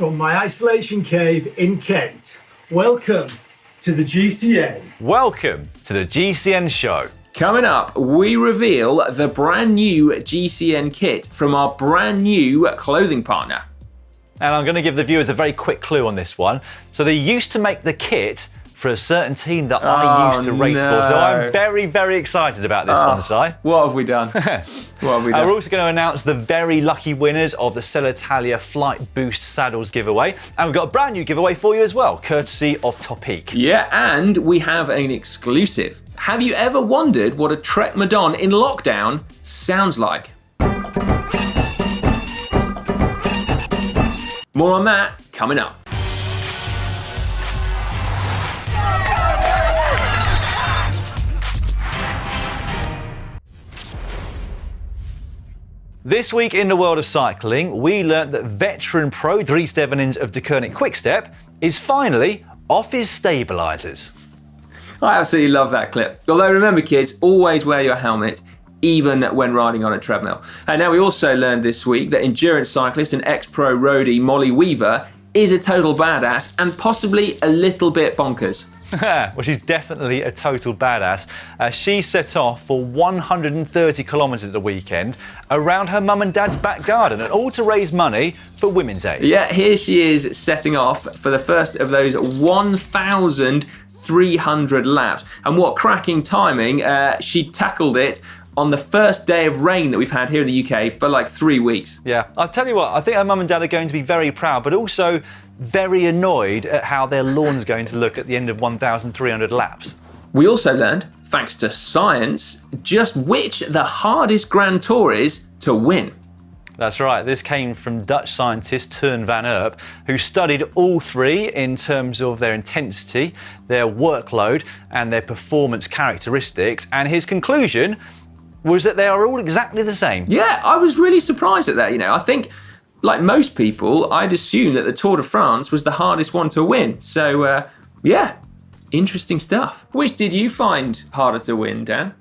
from my isolation cave in Kent. Welcome to the GCN. Welcome to the GCN show. Coming up, we reveal the brand new GCN kit from our brand new clothing partner. And I'm going to give the viewers a very quick clue on this one. So they used to make the kit for a certain team that I used to race for. So I'm very, very excited about this one, Si. What have we done? What have we done? We're also going to announce the very lucky winners of the Celitalia Flight Boost Saddles giveaway. And we've got a brand new giveaway for you as well, courtesy of Topique. Yeah, and we have an exclusive. Have you ever wondered what a Trek Madon in lockdown sounds like? More on that coming up. This week in the world of cycling, we learnt that veteran pro Dries Devenins of De Koning Quickstep is finally off his stabilisers. I absolutely love that clip. Although remember kids, always wear your helmet, even when riding on a treadmill. And now we also learned this week that endurance cyclist and ex-pro roadie Molly Weaver is a total badass and possibly a little bit bonkers. Well, she's definitely a total badass. She set off for 130 kilometres at the weekend around her mum and dad's back garden, and all to raise money for Women's Aid. Yeah, here she is setting off for the first of those 1,300 laps. And what cracking timing, she tackled it on the first day of rain that we've had here in the UK for like 3 weeks. Yeah, I'll tell you what, I think her mum and dad are going to be very proud, but also very annoyed at how their lawn's going to look at the end of 1,300 laps. We also learned, thanks to science, just which the hardest Grand Tour is to win. That's right, this came from Dutch scientist Teun van Erp, who studied all three in terms of their intensity, their workload, and their performance characteristics, and his conclusion was that they are all exactly the same. Yeah, I was really surprised at that, I think, like most people, I'd assume that the Tour de France was the hardest one to win. So, yeah, interesting stuff. Which did you find harder to win, Dan?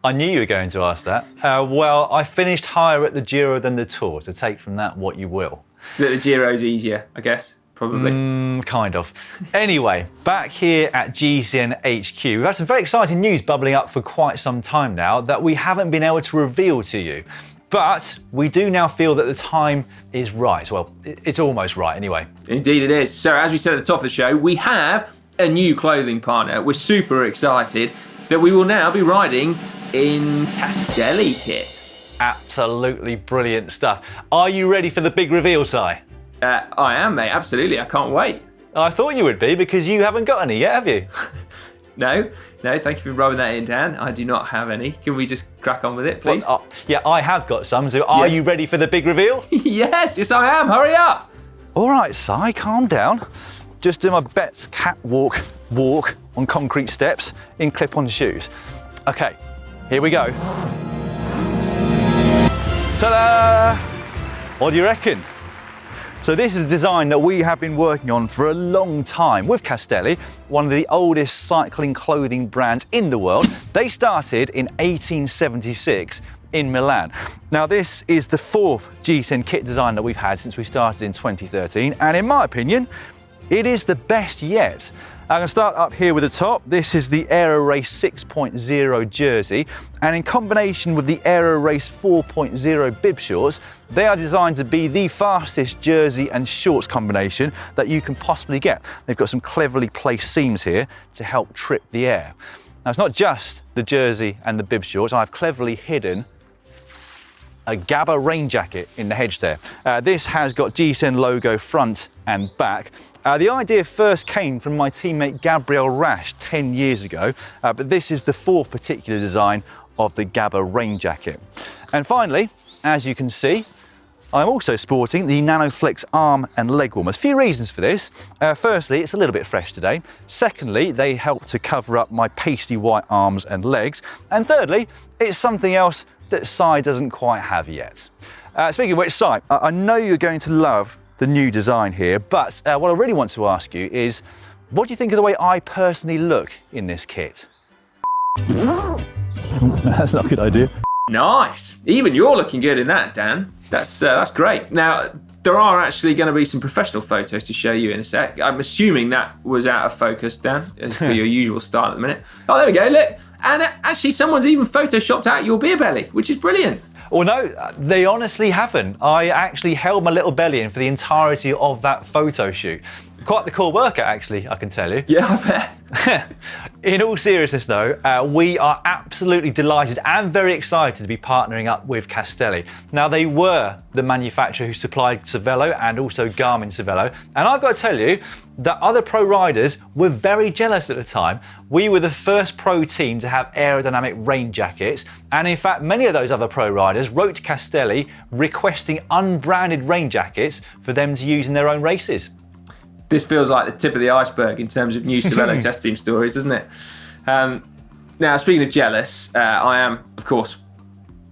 I knew you were going to ask that. Well, I finished higher at the Giro than the Tour, so take from that what you will. The Giro's easier, I guess, probably. Kind of. Anyway, back here at GCN HQ, we've had some very exciting news bubbling up for quite some time now that we haven't been able to reveal to you. But we do now feel that the time is right. Well, it's almost right anyway. Indeed it is. So as we said at the top of the show, we have a new clothing partner. We're super excited that we will now be riding in Castelli kit. Absolutely brilliant stuff. Are you ready for the big reveal, Si? I am, mate. Absolutely. I can't wait. I thought you would be because you haven't got any yet, have you? No, thank you for rubbing that in, Dan. I do not have any. Can we just crack on with it, please? Well, yeah, I have got some, so are you ready for the big reveal? Yes, I am. Hurry up. All right, Si, calm down. Just do my best catwalk walk on concrete steps in clip-on shoes. Okay, here we go. Ta-da! What do you reckon? So this is a design that we have been working on for a long time with Castelli, one of the oldest cycling clothing brands in the world. They started in 1876 in Milan. Now this is the fourth GCN kit design that we've had since we started in 2013, and in my opinion, it is the best yet. I'm going to start up here with the top. This is the Aero Race 6.0 jersey, and in combination with the Aero Race 4.0 bib shorts, they are designed to be the fastest jersey and shorts combination that you can possibly get. They've got some cleverly placed seams here to help trip the air. Now it's not just the jersey and the bib shorts. I've cleverly hidden a Gabba rain jacket in the hedge there. This has got GCN logo front and back. The idea first came from my teammate Gabriel Rasch 10 years ago, but this is the fourth particular design of the Gabba rain jacket. And finally, as you can see, I'm also sporting the NanoFlex arm and leg warmers. A few reasons for this. Firstly, it's a little bit fresh today. Secondly, they help to cover up my pasty white arms and legs. And thirdly, it's something else that Si doesn't quite have yet. Speaking of which, Si, I know you're going to love the new design here, but what I really want to ask you is, what do you think of the way I personally look in this kit? That's not a good idea. Nice. Even you're looking good in that, Dan. That's great. Now, there are actually going to be some professional photos to show you in a sec. I'm assuming that was out of focus, Dan, as per your usual style at the minute. Oh, there we go, look. And actually someone's even photoshopped out your beer belly, which is brilliant. Well, no, they honestly haven't. I actually held my little belly in for the entirety of that photo shoot. Quite the cool workout, actually, I can tell you. Yeah, I bet. In all seriousness, though, we are absolutely delighted and very excited to be partnering up with Castelli. Now, they were the manufacturer who supplied Cervelo and also Garmin Cervelo. And I've got to tell you that other pro riders were very jealous at the time. We were the first pro team to have aerodynamic rain jackets. And in fact, many of those other pro riders wrote to Castelli requesting unbranded rain jackets for them to use in their own races. This feels like the tip of the iceberg in terms of new Cervelo test team stories, doesn't it? Now, speaking of jealous, I am, of course,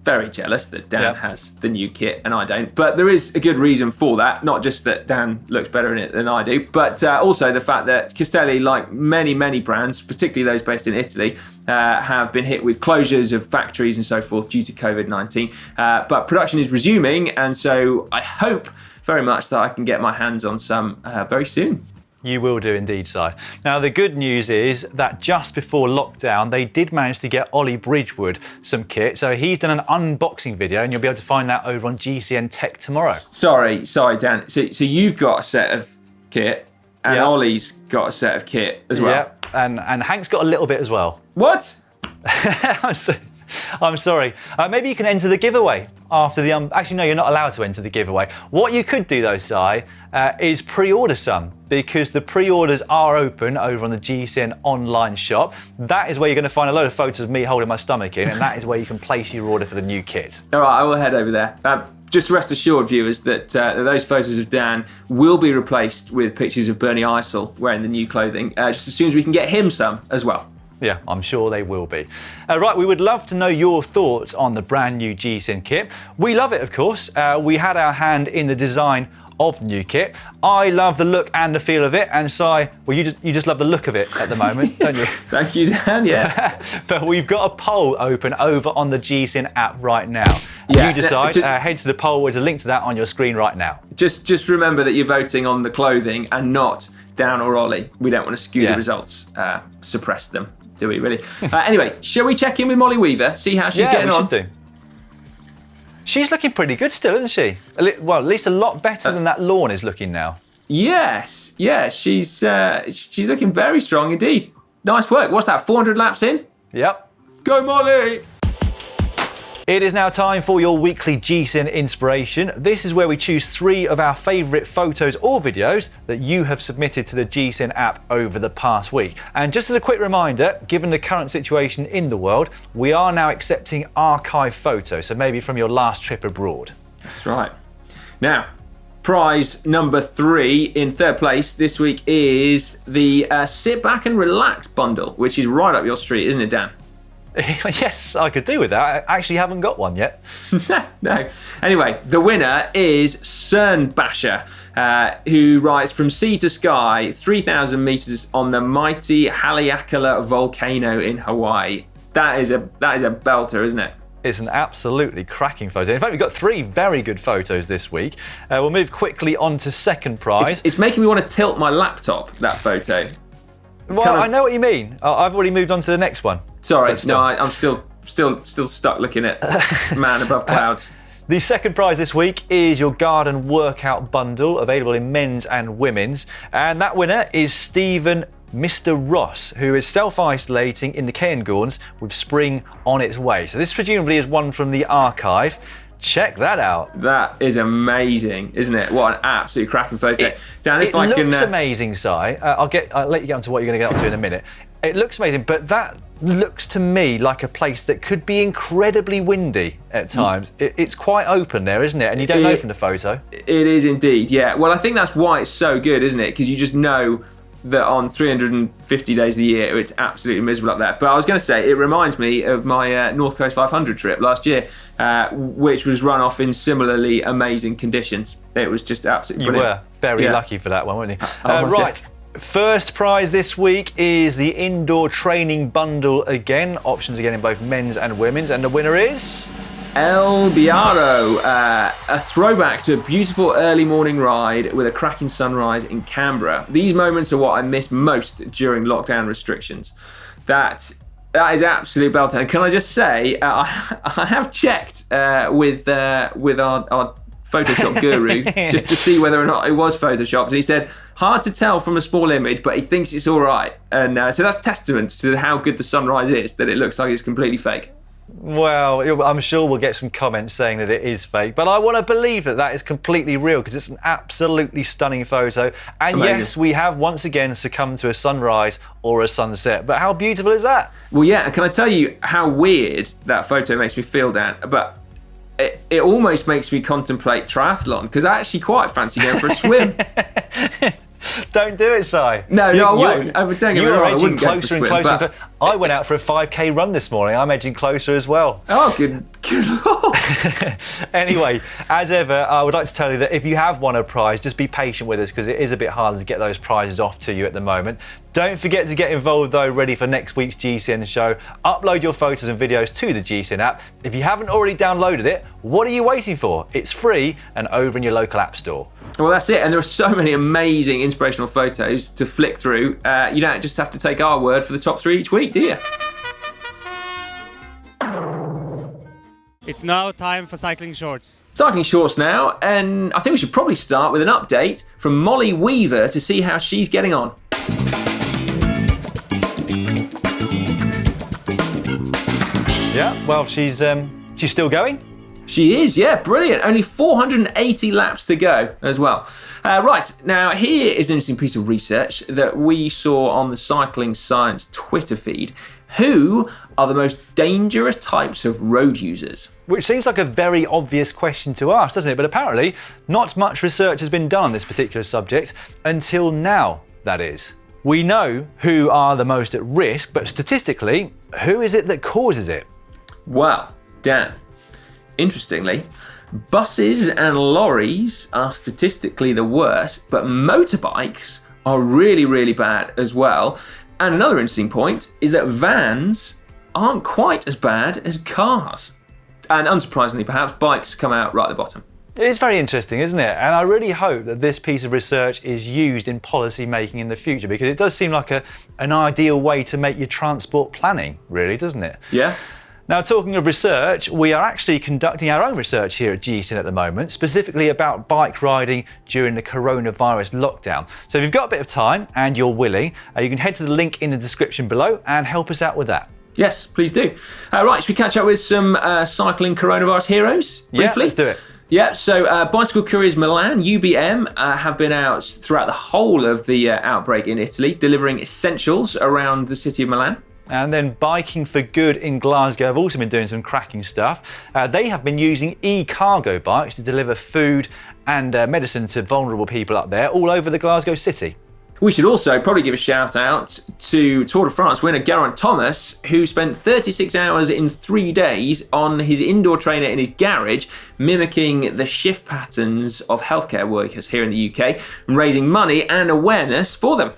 very jealous that Dan has the new kit and I don't. But there is a good reason for that. Not just that Dan looks better in it than I do, but also the fact that Castelli, like many, many brands, particularly those based in Italy, have been hit with closures of factories and so forth due to COVID-19. But production is resuming, and so I hope very much that I can get my hands on some very soon. You will do indeed, Si. Now, the good news is that just before lockdown, they did manage to get Ollie Bridgewood some kit. So he's done an unboxing video, and you'll be able to find that over on GCN Tech tomorrow. Sorry, Dan. So you've got a set of kit, and Ollie's got a set of kit as well. Yep, and Hank's got a little bit as well. What? I'm sorry. Maybe you can enter the giveaway after the... Actually, no, you're not allowed to enter the giveaway. What you could do, though, Si, is pre-order some, because the pre-orders are open over on the GCN online shop. That is where you're going to find a load of photos of me holding my stomach in, and that is where you can place your order for the new kit. All right, I will head over there. Just rest assured, viewers, that those photos of Dan will be replaced with pictures of Bernie Eisel wearing the new clothing, just as soon as we can get him some as well. Yeah, I'm sure they will be. Right, we would love to know your thoughts on the brand new GCN kit. We love it, of course. We had our hand in the design of the new kit. I love the look and the feel of it, and Si, well, you just love the look of it at the moment, don't you? Thank you, Dan, yeah. But we've got a poll open over on the GCN app right now. Yeah, you decide, head to the poll, there's a link to that on your screen right now. Just remember that you're voting on the clothing and not Dan or Ollie. We don't want to skew the results, suppress them. Do we really? Anyway, shall we check in with Molly Weaver, see how she's getting on? Yeah, we should do. She's looking pretty good still, isn't she? Well, at least a lot better than that lawn is looking now. Yes, yeah, she's looking very strong indeed. Nice work. What's that, 400 laps in? Yep. Go, Molly! It is now time for your weekly GCN inspiration. This is where we choose 3 of our favourite photos or videos that you have submitted to the GCN app over the past week. And just as a quick reminder, given the current situation in the world, we are now accepting archive photos, so maybe from your last trip abroad. That's right. Now, prize number 3 in third place this week is the Sit Back and Relax bundle, which is right up your street, isn't it, Dan? Yes, I could do with that. I actually haven't got one yet. No. Anyway, the winner is Cernbasher, who rides from sea to sky 3,000 meters on the mighty Haleakala volcano in Hawaii. That is a belter, isn't it? It's an absolutely cracking photo. In fact, we've got 3 very good photos this week. We'll move quickly on to second prize. It's making me want to tilt my laptop, that photo. Well, I know what you mean. I've already moved on to the next one. Sorry, no, I'm still stuck looking at Man Above Clouds. The second prize this week is your garden workout bundle, available in men's and women's. And that winner is Stephen Mr. Ross, who is self-isolating in the Cairngorms with spring on its way. So this presumably is one from the archive. Check that out. That is amazing, isn't it? What an absolute cracking photo. Dan, if I can... It looks amazing, Si. I'll let you get onto what you're going to get up to in a minute. It looks amazing, but that looks to me like a place that could be incredibly windy at times. It's quite open there, isn't it? And you don't know from the photo. It is indeed, yeah. Well, I think that's why it's so good, isn't it? Because you just know that on 350 days of the year, it's absolutely miserable up there. But I was going to say, it reminds me of my North Coast 500 trip last year, which was run off in similarly amazing conditions. It was just absolutely brilliant. You were very lucky for that one, weren't you? Right. First prize this week is the indoor training bundle again. Options again in both men's and women's. And the winner is... El Biaro, a throwback to a beautiful early morning ride with a cracking sunrise in Canberra. These moments are what I miss most during lockdown restrictions. That is absolute belter. And can I just say, I have checked with our Photoshop guru just to see whether or not it was photoshopped. And he said, hard to tell from a small image, but he thinks it's all right. And so that's testament to how good the sunrise is, that it looks like it's completely fake. Well, I'm sure we'll get some comments saying that it is fake, but I want to believe that that is completely real because it's an absolutely stunning photo. And Amazing. yes, we have once again succumbed to a sunrise or a sunset, but how beautiful is that? Well, yeah, and can I tell you how weird that photo makes me feel, Dan? But it almost makes me contemplate triathlon because I actually quite fancy going for a swim. Don't do it, Si. No, I won't. Don't get me You're wrong, I edging wouldn't go for a closer and swim, closer. but- I went out for a 5k run this morning. I'm edging closer as well. Oh, good lord. Anyway, as ever, I would like to tell you that if you have won a prize, just be patient with us because it is a bit harder to get those prizes off to you at the moment. Don't forget to get involved though, ready for next week's GCN show. Upload your photos and videos to the GCN app. If you haven't already downloaded it, what are you waiting for? It's free and over in your local app store. Well, that's it. And there are so many amazing inspirational photos to flick through. You don't just have to take our word for the top 3 each week, do you? It's now time for cycling shorts. Cycling shorts now, and I think we should probably start with an update from Molly Weaver to see how she's getting on. Yeah, well, she's still going. She is, yeah, brilliant. Only 480 laps to go as well. Right, now here is an interesting piece of research that we saw on the Cycling Science Twitter feed. Who are the most dangerous types of road users? Which seems like a very obvious question to ask, doesn't it? But apparently, not much research has been done on this particular subject until now, that is. We know who are the most at risk, but statistically, who is it that causes it? Well, Dan, interestingly, buses and lorries are statistically the worst, but motorbikes are really, really bad as well. And another interesting point is that vans aren't quite as bad as cars. And unsurprisingly, perhaps, bikes come out right at the bottom. It is very interesting, isn't it? And I really hope that this piece of research is used in policy making in the future because it does seem like an ideal way to make your transport planning, really, doesn't it? Yeah. Now, talking of research, we are actually conducting our own research here at GCN at the moment, specifically about bike riding during the coronavirus lockdown. So if you've got a bit of time and you're willing, you can head to the link in the description below and help us out with that. Yes, please do. Right, should we catch up with some cycling coronavirus heroes briefly? Yeah, let's do it. Yeah, so Bicycle Couriers Milan, UBM, have been out throughout the whole of the outbreak in Italy, delivering essentials around the city of Milan. And then Biking for Good in Glasgow have also been doing some cracking stuff. They have been using e-cargo bikes to deliver food and medicine to vulnerable people up there all over the Glasgow city. We should also probably give a shout out to Tour de France winner Geraint Thomas, who spent 36 hours in 3 days on his indoor trainer in his garage, mimicking the shift patterns of healthcare workers here in the UK, and raising money and awareness for them.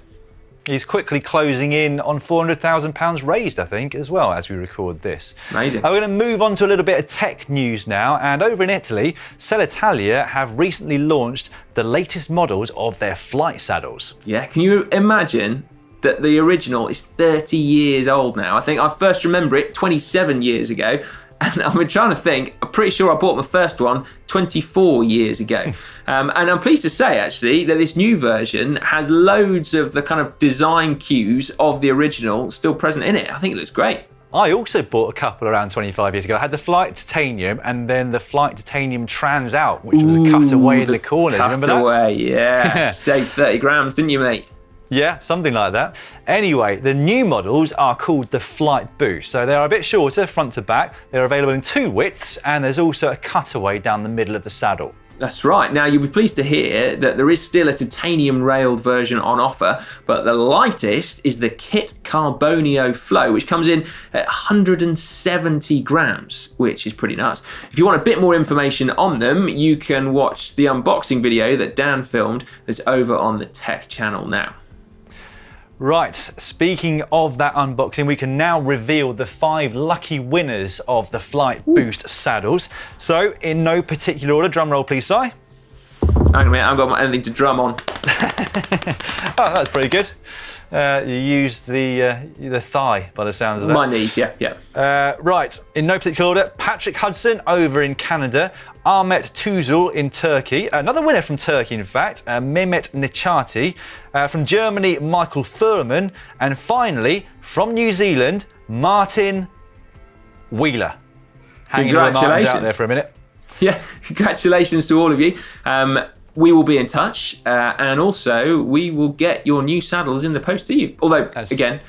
He's quickly closing in on £400,000 raised, I think, as well, as we record this. Amazing. We're going to move on to a little bit of tech news now. And over in Italy, Sellitalia have recently launched the latest models of their flight saddles. Yeah, can you imagine that the original is 30 years old now? I think I first remember it 27 years ago. And I've been trying to think, I'm pretty sure I bought my first one 24 years ago. And I'm pleased to say, actually, that this new version has loads of the kind of design cues of the original still present in it. I think it looks great. I also bought a couple around 25 years ago. I had the Flight Titanium and then the Flight Titanium Trans Out, which was a cutaway in the corners. Remember that? Cutaway, yeah. Saved 30 grams, didn't you, mate? Yeah, something like that. Anyway, the new models are called the Flight Boost. So they are a bit shorter front to back. They're available in 2 widths and there's also a cutaway down the middle of the saddle. That's right. Now, you'll be pleased to hear that there is still a titanium railed version on offer, but the lightest is the Kit Carbonio Flow, which comes in at 170 grams, which is pretty nuts. If you want a bit more information on them, you can watch the unboxing video that Dan filmed that's over on the Tech channel now. Right, speaking of that unboxing, we can now reveal the 5 lucky winners of the Flight Boost saddles. So, in no particular order, drum roll please, Si. Hang on a minute, I haven't got anything to drum on. Oh, that's pretty good. You used the thigh by the sounds of that. My knees, yeah. Right, in no particular order, Patrick Hudson over in Canada, Ahmet Tuzul in Turkey, another winner from Turkey in fact, Mehmet Nichati, from Germany, Michael Thurman, and finally, from New Zealand, Martin Wheeler. Hanging all the Martins out there for a minute. Yeah, congratulations to all of you. We will be in touch, and also we will get your new saddles in the post to you. Although, again,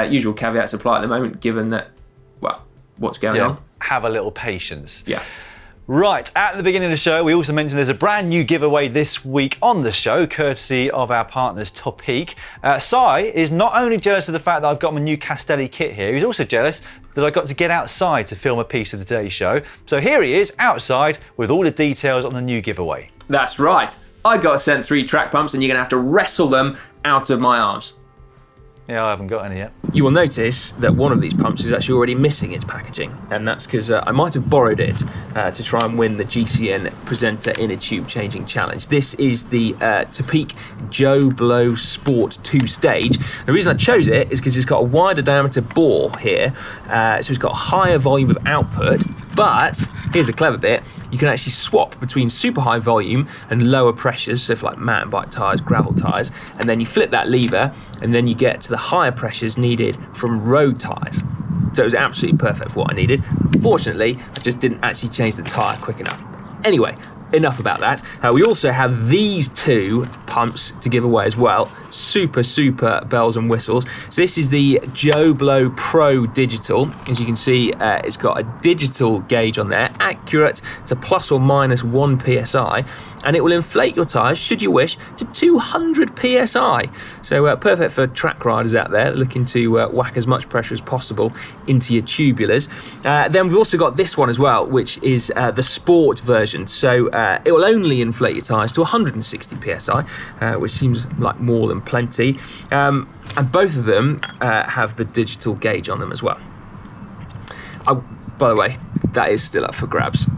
usual caveats apply at the moment, given that, well, what's going on. Have a little patience. Yeah. Right, at the beginning of the show, we also mentioned there's a brand new giveaway this week on the show, courtesy of our partners Topique. Si is not only jealous of the fact that I've got my new Castelli kit here, he's also jealous that I got to get outside to film a piece of today's show. So here he is, outside, with all the details on the new giveaway. That's right. I got sent 3 track pumps and you're going to have to wrestle them out of my arms. Yeah, I haven't got any yet. You will notice that one of these pumps is actually already missing its packaging, and that's because I might have borrowed it to try and win the GCN Presenter Inner Tube Changing Challenge. This is the Topique Joe Blow Sport 2 stage. The reason I chose it is because it's got a wider diameter bore here, so it's got a higher volume of output, but here's the clever bit, you can actually swap between super high volume and lower pressures, so for like mountain bike tyres, gravel tyres, and then you flip that lever and then you get to the higher pressures needed from road tyres. So it was absolutely perfect for what I needed. Fortunately, I just didn't actually change the tyre quick enough. Anyway, enough about that. We also have these 2 pumps to give away as well. Super bells and whistles. So this is the Joe Blow Pro Digital. As you can see, it's got a digital gauge on there, accurate to plus or minus 1 psi, and it will inflate your tyres, should you wish, to 200 psi. So perfect for track riders out there looking to whack as much pressure as possible into your tubulars. Then we've also got this one as well, which is the sport version. So it will only inflate your tyres to 160 psi, which seems like more than plenty. And both of them have the digital gauge on them as well. By the way, that is still up for grabs.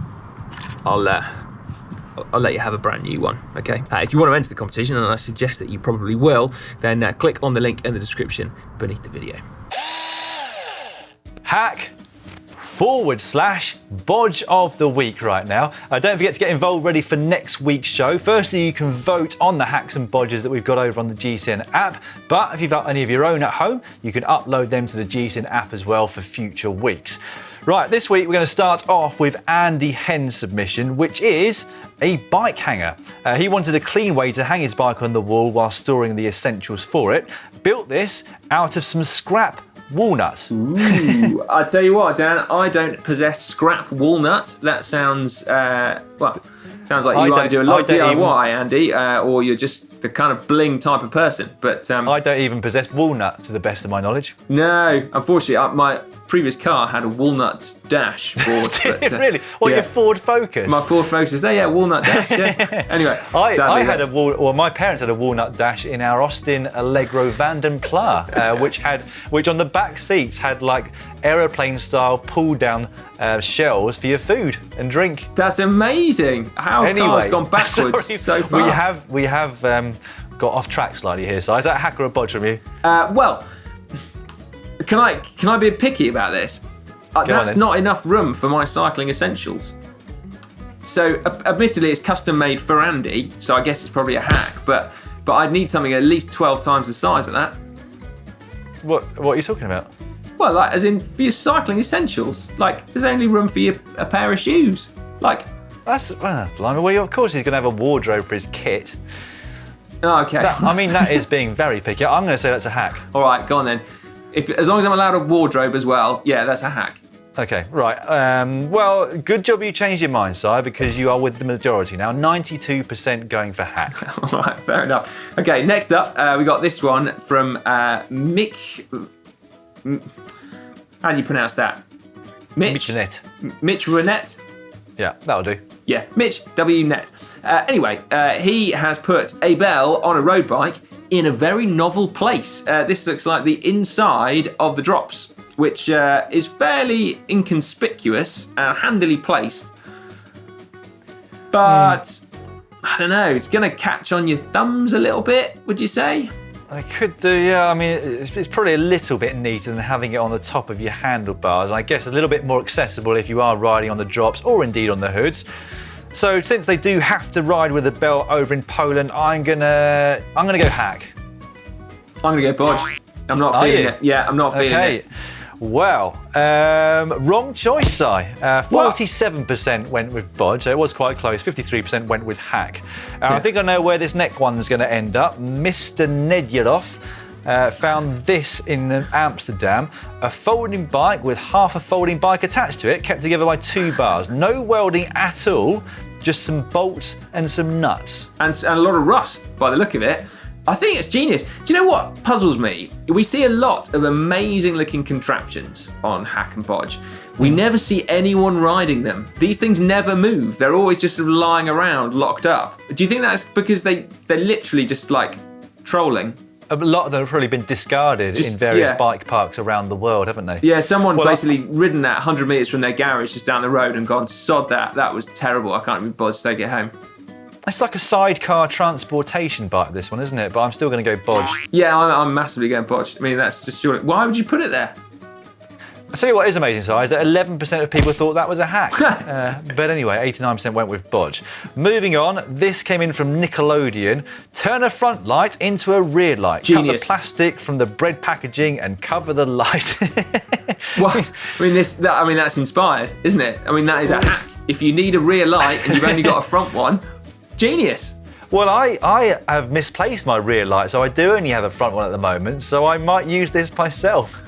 I'll let you have a brand new one, okay? If you want to enter the competition, and I suggest that you probably will, then click on the link in the description beneath the video. Hack / Bodge of the week right now. Don't forget to get involved ready for next week's show. Firstly, you can vote on the hacks and bodges that we've got over on the GCN app, but if you've got any of your own at home, you can upload them to the GCN app as well for future weeks. Right, this week we're going to start off with Andy Henn's submission, which is a bike hanger. He wanted a clean way to hang his bike on the wall while storing the essentials for it. Built this out of some scrap walnuts. Ooh, I tell you what, Dan, I don't possess scrap walnuts. That sounds, sounds like you either do a lot of DIY, Andy, or you're just the kind of bling type of person. But I don't even possess walnuts, to the best of my knowledge. No, unfortunately, my previous car had a walnut dash board. Did it really? What, your Ford Focus? My Ford Focus is there, yeah, walnut dash, yeah. Anyway, I had my parents had a walnut dash in our Austin Allegro Vanden Pla, which on the back seats had like aeroplane style pull down shelves for your food and drink. That's amazing. How have cars gone backwards so far? We have got off track slightly here. So is that a hack or a bodge from you? Well, can I be picky about this? That's not enough room for my cycling essentials. So admittedly, it's custom made for Andy, so I guess it's probably a hack. But I'd need something at least 12 times the size of that. What are you talking about? Well, like as in for your cycling essentials. Like there's only room for a pair of shoes. Like that's blimey. Well, of course he's going to have a wardrobe for his kit. Oh, okay. That is being very picky. I'm going to say that's a hack. All right, go on then. As long as I'm allowed a wardrobe as well, yeah, that's a hack. Okay, right. Well, good job you changed your mind, Si, because you are with the majority now. 92% going for hack. All right, fair enough. Okay, next up, we got this one from Mick. How do you pronounce that? Mitch Renette. Mitch Renette? Yeah, that'll do. Yeah, Mitch W. Net. Anyway, he has put a bell on a road bike in a very novel place. This looks like the inside of the drops, which is fairly inconspicuous and handily placed. But I don't know, it's going to catch on your thumbs a little bit, would you say? I could do, yeah. I mean, it's probably a little bit neater than having it on the top of your handlebars. I guess a little bit more accessible if you are riding on the drops or indeed on the hoods. So since they do have to ride with a belt over in Poland, I'm gonna go hack. I'm gonna go Bodge. I'm not feeling it. Yeah, I'm not feeling it. Well, wrong choice, Si. 47% went with Bodge, so it was quite close. 53% went with hack. I think I know where this next one's going to end up. Mr. Nedjerov found this in Amsterdam. A folding bike with half a folding bike attached to it, kept together by 2 bars. No welding at all, just some bolts and some nuts. And a lot of rust, by the look of it. I think it's genius. Do you know what puzzles me? We see a lot of amazing looking contraptions on Hack and Bodge. We never see anyone riding them. These things never move. They're always just sort of lying around, locked up. Do you think that's because they're literally just like trolling? A lot of them have probably been discarded in various bike parks around the world, haven't they? Yeah, someone basically ridden that 100 metres from their garage just down the road and gone, sod that. That was terrible. I can't even bother to take it home. It's like a sidecar transportation bike, this one, isn't it? But I'm still going to go Bodge. Yeah, I'm massively going Bodge. I mean, that's just surely. Why would you put it there? I'll tell you what is amazing, Si, is that 11% of people thought that was a hack. But anyway, 89% went with Bodge. Moving on, this came in from Nickelodeon. Turn a front light into a rear light. Genius. Cut the plastic from the bread packaging and cover the light. Well, I mean, that's inspired, isn't it? I mean, that is a hack. If you need a rear light and you've only got a front one, genius. Well, I have misplaced my rear light, so I do only have a front one at the moment, so I might use this myself.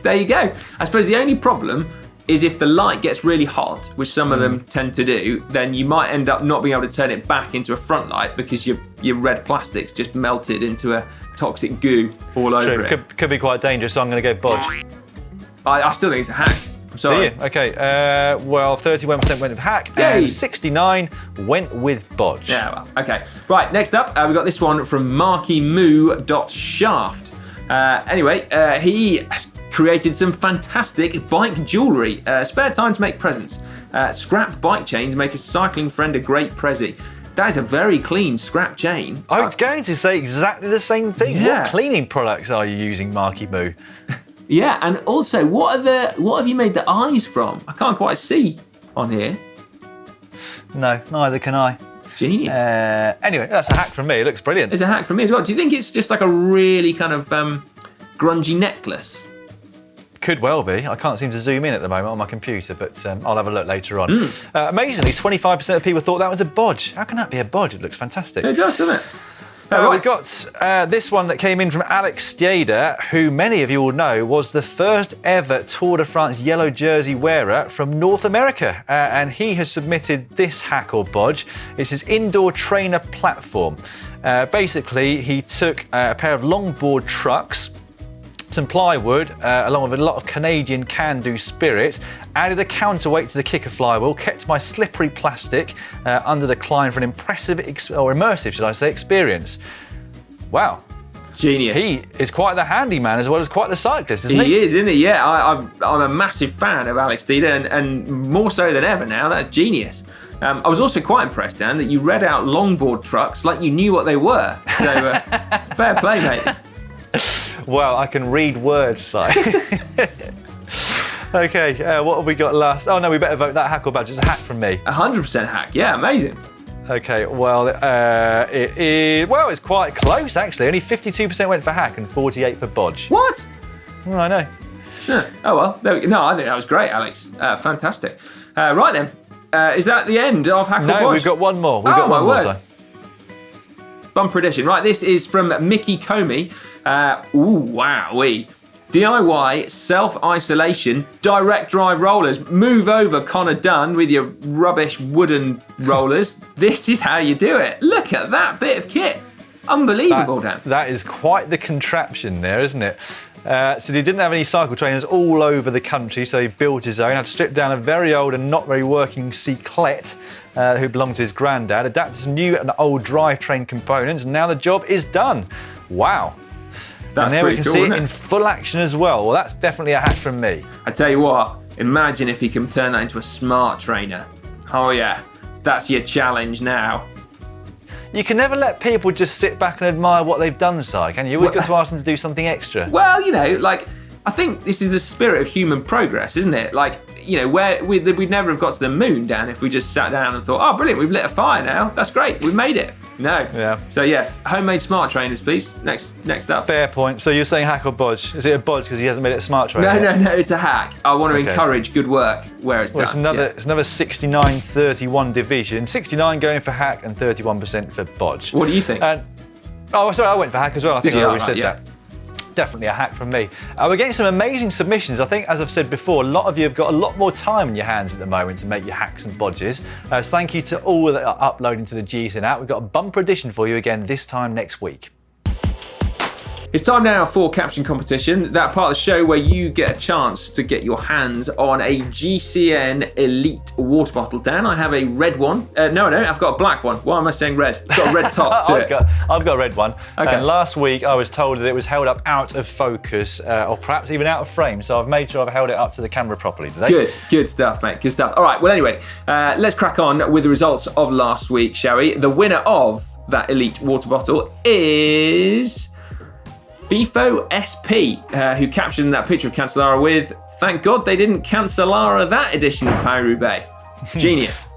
There you go. I suppose the only problem is if the light gets really hot, which some of them tend to do, then you might end up not being able to turn it back into a front light because your red plastic's just melted into a toxic goo all over it. Could be quite dangerous, so I'm going to go Bodge. I still think it's a hack. I'm sorry. Do you? Okay, well, 31% went with hack and 69 went with Bodge. Yeah, well, okay. Right, next up, we got this one from markymoo.shaft. Anyway, he created some fantastic bike jewellery. Spare time to make presents. Scrap bike chains make a cycling friend a great prezi. That is a very clean scrap chain. I was going to say exactly the same thing. Yeah. What cleaning products are you using, Marky Moo? Yeah, and also, what have you made the eyes from? I can't quite see on here. No, neither can I. Genius. Anyway, that's a hack from me. It looks brilliant. It's a hack from me as well. Do you think it's just like a really kind of grungy necklace? Could well be. I can't seem to zoom in at the moment on my computer, but I'll have a look later on. Amazingly, 25% of people thought that was a Bodge. How can that be a Bodge? It looks fantastic. It does, doesn't it? We've got this one that came in from Alex Stieda, who many of you will know was the first ever Tour de France yellow jersey wearer from North America. And he has submitted this hack or Bodge. It's his indoor trainer platform. Basically, he took a pair of longboard trucks, some plywood, along with a lot of Canadian can-do spirit, added a counterweight to the kicker flywheel, kept my slippery plastic under the climb for an immersive experience. Wow. Genius. He is quite the handyman as well as quite the cyclist, isn't he? He is, isn't he? Yeah, I'm a massive fan of Alex Stieda and more so than ever now. That's genius. I was also quite impressed, Dan, that you read out longboard trucks like you knew what they were. So fair play, mate. Well, I can read words, Si. Okay, what have we got last? Oh no, we better vote that hack or badge. It's a hack from me. 100% hack, yeah, amazing. Okay, well, it's quite close actually. Only 52% went for hack and 48% for Bodge. What? Well, I know. Yeah. Oh well, no, I think that was great, Alex. Fantastic. Right then, is that the end of hack or Bodge? No, we've got one more. We've got one more, Si. Bumper edition. Right, this is from Mickey Comey. Wowee. DIY, self-isolation, direct drive rollers. Move over, Connor Dunn, with your rubbish wooden rollers. This is how you do it. Look at that bit of kit. Unbelievable, Dan. That is quite the contraption there, isn't it? So he didn't have any cycle trainers all over the country, so he built his own. Had to strip down a very old and not very working cyclette who belonged to his granddad, adapted some new and old drivetrain components, and now the job is done. Wow. That's and there we pretty can cool, see it isn't in full action as well. Well, that's definitely a hack from me. I tell you what, imagine if he can turn that into a smart trainer. Oh yeah, that's your challenge now. You can never let people just sit back and admire what they've done, Si, can you? You've always got to ask them to do something extra. Well, you know, like, I think this is the spirit of human progress, isn't it? Like, you know, we'd never have got to the moon, Dan, if we just sat down and thought, oh, brilliant, we've lit a fire now. That's great, we've made it. No. Yeah. So yes, homemade smart trainers, please. Next up. Fair point. So you're saying hack or bodge? Is it a bodge because he hasn't made it a smart trainer? No, it's a hack. I want to encourage good work where it's done. It's another 69-31 division. 69 going for hack and 31% for bodge. What do you think? Sorry, I went for hack as well. I think I already said that. Definitely a hack from me. We're getting some amazing submissions. I think, as I've said before, a lot of you have got a lot more time in your hands at the moment to make your hacks and bodges. So thank you to all that are uploading to the GCN app. We've got a bumper edition for you again this time next week. It's time now for Caption Competition, that part of the show where you get a chance to get your hands on a GCN Elite water bottle. Dan, I have a red one. No, I don't. I've got a black one. Why am I saying red? It's got a red top to it. I've got a red one. Okay. And last week I was told that it was held up out of focus or perhaps even out of frame. So I've made sure I've held it up to the camera properly today. Good stuff, mate. Good stuff. All right. Well, anyway, let's crack on with the results of last week, shall we? The winner of that Elite water bottle is FIFO SP, who captioned that picture of Cancellara with, thank God they didn't Cancellara that edition of Paris-Roubaix. Genius.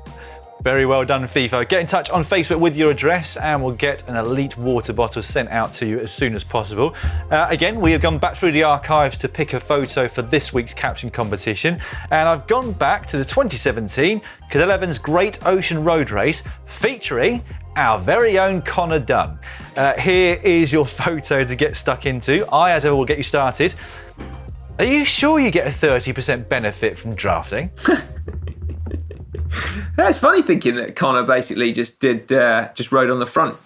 Very well done, FIFO. Get in touch on Facebook with your address and we'll get an Elite water bottle sent out to you as soon as possible. Again, we have gone back through the archives to pick a photo for this week's caption competition. And I've gone back to the 2017 Cadel Evans Great Ocean Road Race featuring our very own Connor Dunn. Here is your photo to get stuck into. I, as ever, will get you started. Are you sure you get a 30% benefit from drafting? It's funny thinking that Connor basically just rode on the front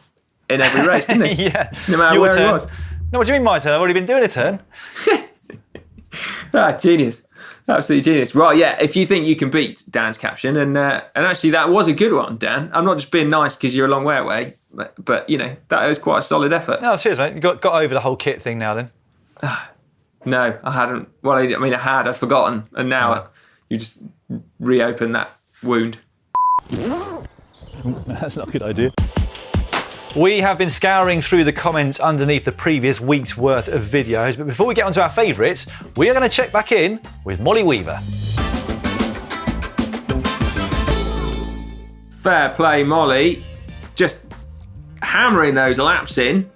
in every race, didn't he? Yeah. No matter Your where turn. he was. No, what do you mean my turn? I've already been doing a turn. Genius. Absolutely genius. Right, yeah, if you think you can beat Dan's caption, and actually that was a good one, Dan. I'm not just being nice because you're a long way away, but you know, that was quite a solid effort. No, cheers, mate. You got over the whole kit thing now then? No, I hadn't. Well, I mean, I'd forgotten, and now you just reopen that wound. That's not a good idea. We have been scouring through the comments underneath the previous week's worth of videos, but before we get on to our favourites, we are going to check back in with Molly Weaver. Fair play, Molly. Just hammering those laps in.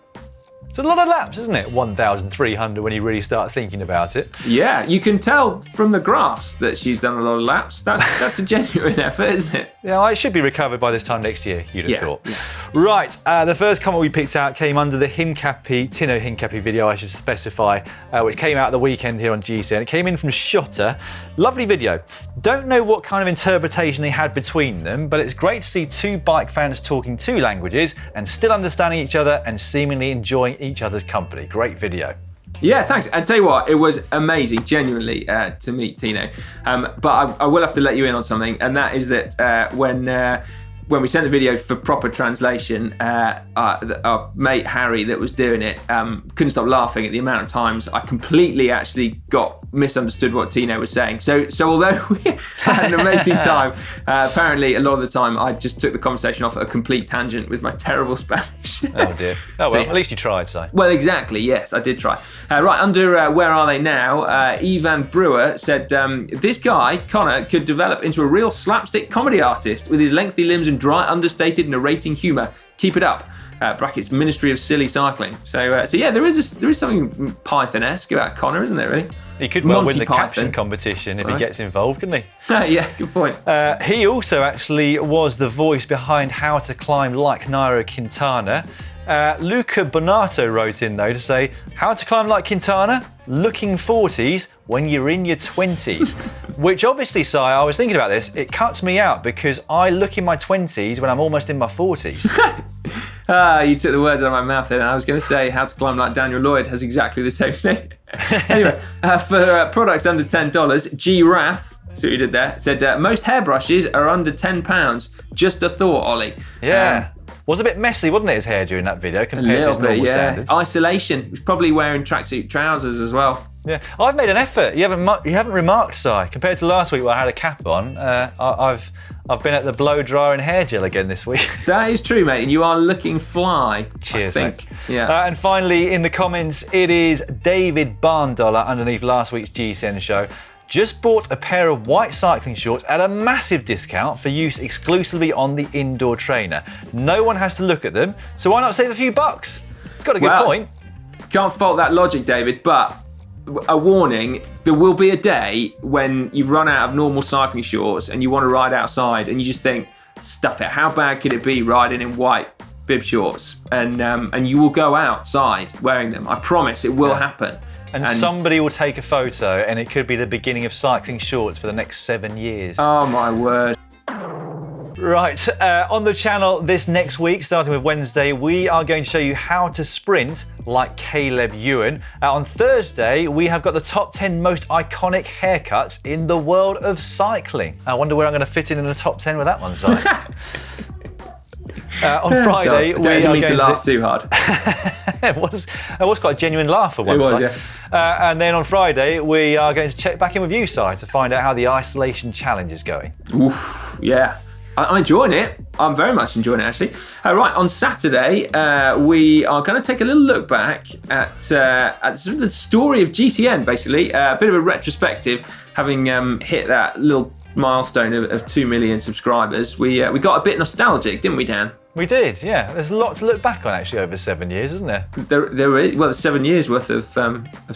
It's a lot of laps, isn't it? 1,300 when you really start thinking about it. Yeah, you can tell from the graphs that she's done a lot of laps. That's a genuine effort, isn't it? Yeah, well, it should be recovered by this time next year, you'd have thought. Yeah. Right, the first comment we picked out came under the Tino Hincapie video, I should specify, which came out the weekend here on GCN. It came in from Shotter. Lovely video. Don't know what kind of interpretation they had between them, but it's great to see two bike fans talking two languages and still understanding each other and seemingly enjoying each other's company. Great video. Yeah, thanks. And tell you what, it was amazing, genuinely, to meet Tino. But I will have to let you in on something, and that is that when we sent the video for proper translation, our mate Harry that was doing it couldn't stop laughing at the amount of times I completely actually misunderstood what Tino was saying. So although we had an amazing time, apparently a lot of the time I just took the conversation off at a complete tangent with my terrible Spanish. Oh dear. Oh well, at least you tried, so. Well, exactly, yes, I did try. Right, under Where Are They Now, Ivan Brewer said, this guy, Connor, could develop into a real slapstick comedy artist with his lengthy limbs and dry, understated narrating humour. Keep it up. Brackets Ministry of Silly Cycling. So yeah, there is something Python-esque about Connor, isn't there? Really? He could well win the Python. caption competition if he gets involved, couldn't he? Yeah, good point. He also actually was the voice behind How to Climb Like Nairo Quintana. Luca Bonato wrote in though to say, how to climb like Quintana? Looking 40s when you're in your 20s. Which obviously, Si, I was thinking about this, it cuts me out because I look in my 20s when I'm almost in my 40s. You took the words out of my mouth then. I was going to say How to Climb Like Daniel Lloyd has exactly the same thing. Anyway, for products under $10, G-Raff, see what you did there, said most hairbrushes are under £10. Just a thought, Ollie. Yeah. Was a bit messy, wasn't it, his hair during that video A compared to little his normal bit, yeah. standards? Isolation. He was probably wearing tracksuit trousers as well. Yeah, I've made an effort. You haven't remarked, Si. Compared to last week where I had a cap on, I've been at the blow dryer and hair gel again this week. That is true, mate, and you are looking fly. Cheers, I think. mate. Yeah. And finally, in the comments, it is David Barndollar underneath last week's GCN show. Just bought a pair of white cycling shorts at a massive discount for use exclusively on the indoor trainer. No one has to look at them, so why not save a few bucks? Got a good point. Can't fault that logic, David, but a warning, there will be a day when you've run out of normal cycling shorts and you want to ride outside and you just think, stuff it, how bad could it be riding in white bib shorts? And you will go outside wearing them. I promise it will happen. And somebody will take a photo and it could be the beginning of cycling shorts for the next 7 years. Oh my word. Right, on the channel this next week, starting with Wednesday, we are going to show you how to sprint like Caleb Ewan. On Thursday, we have got the top 10 most iconic haircuts in the world of cycling. I wonder where I'm going to fit in the top 10 with that one, Si. On Friday, I didn't mean to laugh too hard. It was quite a genuine laugh for once. It was, yeah. And then on Friday, we are going to check back in with you, Si, to find out how the isolation challenge is going. Oof, yeah. I'm enjoying it. I'm very much enjoying it, actually. Right, on Saturday, we are going to take a little look back at sort of the story of GCN, basically. A bit of a retrospective, having hit that little milestone of 2 million subscribers. We got a bit nostalgic, didn't we, Dan? We did, yeah. There's a lot to look back on, actually, over 7 years, isn't there? There is, well, there's 7 years worth of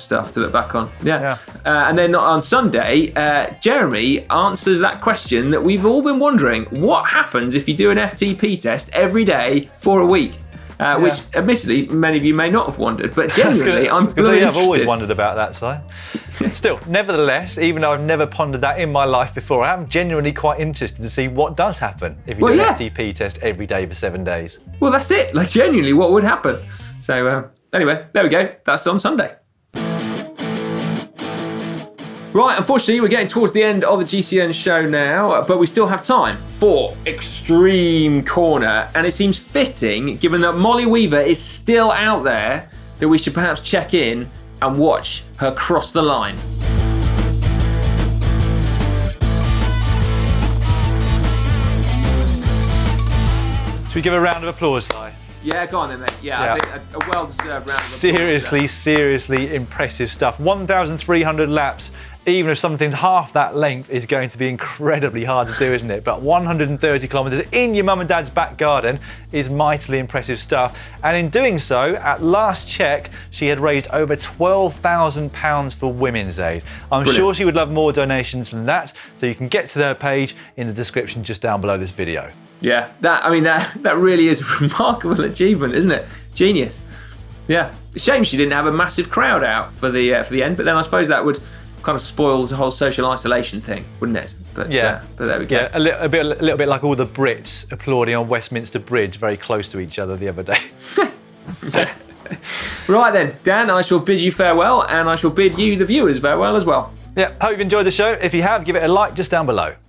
stuff to look back on. Yeah. And then on Sunday, Jeremy answers that question that we've all been wondering. What happens if you do an FTP test every day for a week? Which, admittedly, many of you may not have wondered, but genuinely, I'm really I've always interested. wondered about that, Si. Still, nevertheless, even though I've never pondered that in my life before, I am genuinely quite interested to see what does happen if you do an FTP test every day for 7 days. Well, that's it. Like, genuinely, what would happen? So, anyway, there we go. That's on Sunday. Right, unfortunately, we're getting towards the end of the GCN show now, but we still have time for Extreme Corner, and it seems fitting, given that Molly Weaver is still out there, that we should perhaps check in and watch her cross the line. Should we give a round of applause, Si? Yeah, go on then, mate. Yeah. I think a well-deserved round of applause. Seriously impressive stuff. 1,300 laps, even if something half that length is going to be incredibly hard to do, isn't it? But 130 kilometres in your mum and dad's back garden is mightily impressive stuff. And in doing so, at last check, she had raised over £12,000 for Women's Aid. I'm sure she would love more donations than that, so you can get to their page in the description just down below this video. Yeah, that really is a remarkable achievement, isn't it? Genius. Yeah, shame she didn't have a massive crowd out for the end, but then I suppose that would kind of spoil the whole social isolation thing, wouldn't it? But but there we go. Yeah, a little bit like all the Brits applauding on Westminster Bridge, very close to each other the other day. Right then, Dan, I shall bid you farewell, and I shall bid you, the viewers, farewell as well. Yeah, hope you've enjoyed the show. If you have, give it a like just down below.